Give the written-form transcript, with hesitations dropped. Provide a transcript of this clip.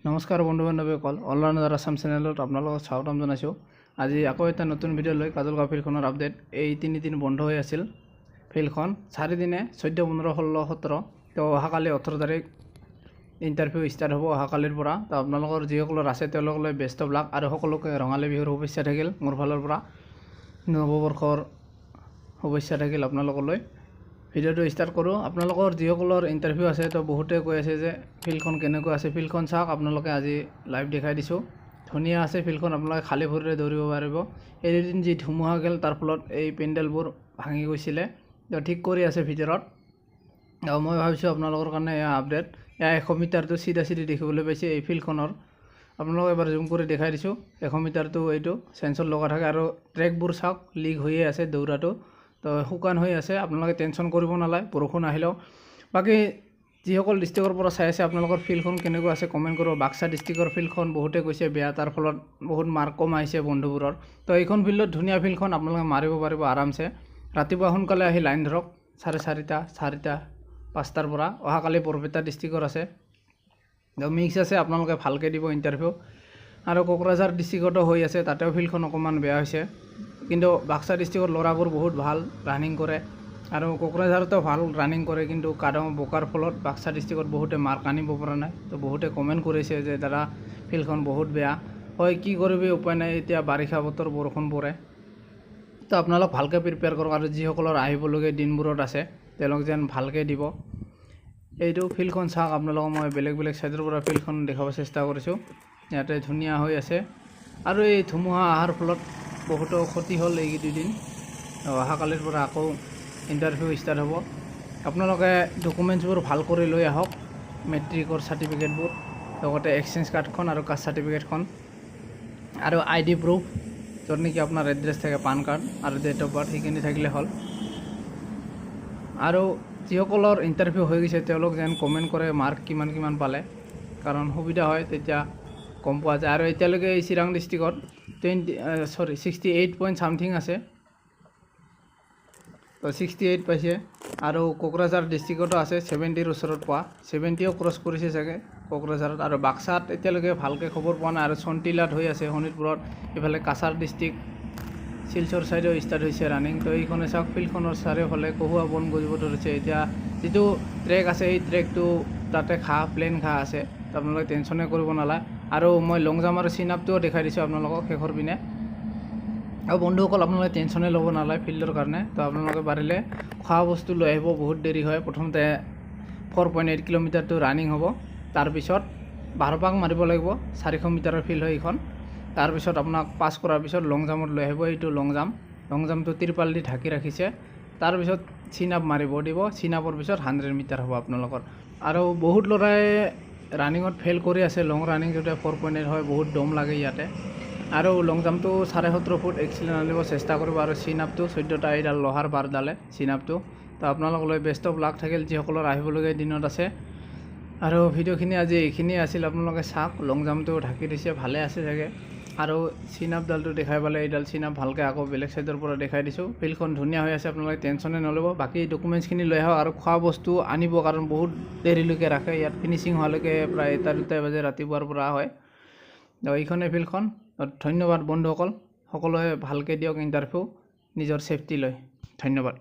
নমস্কাৰ বন্ধু বান্ধৱীসকল, অলৰাউণ্ডাৰ আছাম চেনেলত আপোনালোকক স্বাগতম জনাইছোঁ। আজি আকৌ এটা নতুন ভিডিঅ' লৈ কাজলগাঁও ফিল্ডখনৰ আপডেট। এই 3 দিন বন্ধ হৈ আছিল ফিল্ডখন, 4 দিনে 14, 15, 16, 17। তো অহাকালি 18 তাৰিখ ইণ্টাৰভিউ ষ্টাৰ্ট হ'ব অহাকালিৰ পৰা। তো আপোনালোকৰ যিসকলৰ আছে তেওঁলোকলৈ বেষ্ট অফ লাক আৰু সকলোকে ৰঙালী বিহুৰ শুভেচ্ছা থাকিল মোৰ ফালৰ পৰা। নৱবৰ্ষৰ শুভেচ্ছা থাকিল আপোনালোকলৈ। ভিডিঅ'টো ষ্টাৰ্ট কৰোঁ। আপোনালোকৰ যিসকলৰ ইণ্টাৰভিউ আছে তো বহুতে কৈ আছে যে ফিল্ডখন কেনেকুৱা আছে, ফিল্ডখন চাওক। আপোনালোকে আজি লাইভ দেখাই দিছোঁ, ধুনীয়া আছে ফিল্ডখন। আপোনালোকে খালী ভৰিৰে দৌৰিব পাৰিব। এদিন যি ধুমুহা গ'ল তাৰ ফলত এই পেণ্ডেলবোৰ ভাঙি গৈছিলে, তো ঠিক কৰি আছে ভিতৰত। মই ভাবিছোঁ আপোনালোকৰ কাৰণে এয়া আপডেট। এয়া 100 মিটাৰটো চিধা দেখিবলৈ পাইছে এই ফিল্ডখনৰ। আপোনালোকক এবাৰ জুম কৰি দেখাই দিছোঁ। 100 মিটাৰটো এইটো চেঞ্চৰ লগা থাকে আৰু ট্ৰেকবোৰ চাওক, লিক হৈয়ে আছে দৌৰাটো। তো শুকান হৈ আছে, আপোনালোকে টেনশ্যন কৰিব নালাগে বৰষুণ আহিলেও। বাকী যিসকল ডিষ্ট্ৰিক্টৰ পৰা চাই আছে আপোনালোকৰ ফিল্ডখন কেনেকুৱা আছে কমেণ্ট কৰিব। বাক্সা ডিষ্ট্ৰিক্টৰ ফিল্ডখন বহুতে কৈছে বেয়া, তাৰ ফলত বহুত মাৰ্ক কম আহিছে বন্ধুবোৰৰ। তো এইখন ফিল্ডত ধুনীয়া ফিল্ডখন আপোনালোকে মাৰিব পাৰিব আৰামছে। ৰাতিপুৱা সোনকালে আহি লাইন ধৰক 4:30, 5টাৰ পৰা। অহাকালি বৰপেটা ডিষ্ট্ৰিক্টৰ আছে, তো মিক্স আছে, আপোনালোকে ভালকৈ দিব ইণ্টাৰভিউ। আৰু কোকৰাঝাৰ ডিষ্ট্ৰিক্টতো হৈ আছে, তাতেও ফিল্ডখন অকণমান বেয়া হৈছে। কিন্তু বাক্সা ডিষ্ট্ৰিক্টৰ ল'ৰাবোৰ বহুত ভাল ৰানিং কৰে আৰু কোকৰাঝাৰতো ভাল ৰানিং কৰে, কিন্তু কাদং বোকাৰ ফলত বাক্সা ডিষ্ট্ৰিক্টত বহুতে মাৰ্ক আনিব পৰা নাই। তো বহুতে কমেণ্ট কৰিছে যে দাদা ফিল্ডখন বহুত বেয়া। হয়, কি কৰিবি, উপায় নাই, এতিয়া বাৰিষা বতৰ, বৰষুণ পৰে। তো আপোনালোক ভালকৈ প্ৰিপেয়াৰ কৰক আৰু যিসকলৰ আহিবলগীয়া দিনবোৰত আছে তেওঁলোক যেন ভালকৈ দিব। এইটো ফিল্ডখন চাওক। আপোনালোকক মই বেলেগ ছাইডৰ পৰা ফিল্ডখন দেখাব চেষ্টা কৰিছোঁ। ইয়াতে ধুনীয়া হৈ আছে আৰু এই ধুমুহা অহাৰ ফলত বহুতো ক্ষতি হ'ল এই 2 দিন। অহাকালিৰ পৰা আকৌ ইণ্টাৰভিউ ষ্টাৰ্ট হ'ব। আপোনালোকে ডকুমেণ্টছবোৰ ভাল কৰি লৈ আহক, মেট্ৰিকৰ চাৰ্টিফিকেটবোৰ, লগতে এক্সচেঞ্জ কাৰ্ডখন আৰু কাষ্ট চাৰ্টিফিকেটখন আৰু ID প্ৰুফ, য'ত নেকি আপোনাৰ এড্ৰেছ থাকে, পান কাৰ্ড আৰু ডেট অফ বাৰ্থ, সেইখিনি থাকিলে হ'ল। আৰু যিসকলৰ ইণ্টাৰভিউ হৈ গৈছে তেওঁলোক যেন কমেণ্ট কৰে মাৰ্ক কিমান পালে, কাৰণ সুবিধা হয় তেতিয়া গম পোৱা যায়। আৰু এতিয়ালৈকে এই চিৰাং ডিষ্ট্ৰিক্টত 68 পইণ্ট ছামথিং আছে, তো 68 পাইছে। আৰু কোকৰাঝাৰ ডিষ্ট্ৰিক্টতো আছে 70ৰ ওচৰত পোৱা, 70ও ক্ৰছ কৰিছে চাগে কোকৰাঝাৰত। আৰু বাক্সাত এতিয়ালৈকে ভালকৈ খবৰ পোৱা নাই। আৰু চন্তিলাত হৈ আছে, শোণিতপুৰত, ইফালে কাছাৰ ডিষ্ট্ৰিক্ট, শিলচৰ ছাইডেও ষ্টাৰ্ট হৈছে ৰানিং। তো এইখনে চাওক, ফিল্ডখনৰ চাৰিওফালে কহুৱা বন গজিব ধৰিছে। এতিয়া যিটো ট্ৰেক আছে এই ট্ৰেকটো তাতে প্লেন ঘাঁহ আছে, তো আপোনালোকে টেনশ্যনে কৰিব নালাগে। আৰু মই লং জাম্প আৰু চিন আপটোও দেখাই দিছোঁ আপোনালোকক শেষৰ পিনে। আৰু বন্ধুসকল আপোনালোকে টেনশ্যনে ল'ব নালাগে ফিল্ডৰ কাৰণে। তো আপোনালোকে পাৰিলে খোৱা বস্তু লৈ আহিব, বহুত দেৰি হয়। প্ৰথমতে 4.8 কিলোমিটাৰটো ৰানিং হ'ব, তাৰপিছত 12 পাক মাৰিব লাগিব। 400 মিটাৰৰ ফিল্ড হয় এইখন। তাৰপিছত আপোনাক পাছ কৰাৰ পিছত লং জাম্পত লৈ আহিব। এইটো লং জাম্পটো তিৰপাল দি ঢাকি ৰাখিছে। তাৰপিছত চিন আপ মাৰিব দিব, চিন আপৰ পিছত 100 মিটাৰ হ'ব আপোনালোকৰ। আৰু বহুত ল'ৰাই ৰানিঙত ফেইল কৰি আছে। লং ৰানিং যেতিয়া 4.8 হয় বহুত দম লাগে ইয়াতে। আৰু লং জাম্পটো 17.5 ফুট এক্সিলেণ্ট আনিব চেষ্টা কৰিব। আৰু চিন আপটো 14টা এইডাল লোহাৰ বাৰডালে চিন আপটো। তো আপোনালোকলৈ বেষ্ট অফ লাক থাকিল যিসকলৰ আহিবলগীয়া দিনত আছে। আৰু ভিডিঅ'খিনি আজি এইখিনিয়ে আছিল। আপোনালোকে চাওক, লং জাম্পটো ঢাকি দিছে, ভালে আছে চাগে। আৰু চিন আপডালটো দেখাই পালে, এইডাল চিন আপ ভালকৈ আকৌ বেলেগ ছাইডৰ পৰা দেখাই দিছোঁ। ফিল্ডখন ধুনীয়া হৈ আছে, আপোনালোকে টেনশ্যনে নল'ব। বাকী ডকুমেণ্টছখিনি লৈ আহক আৰু খোৱা বস্তু আনিব, কাৰণ বহুত দেৰিলৈকে ৰাখে ইয়াত। ফিনিচিং হোৱালৈকে প্ৰায় 1-2 বাজে ৰাতিপুৱাৰ পৰা হয়। তো এইখনে ফিল্ডখন। ধন্যবাদ বন্ধুসকল, সকলোৱে ভালকৈ দিয়ক ইণ্টাৰভিউ নিজৰ ছেফটি লৈ। ধন্যবাদ।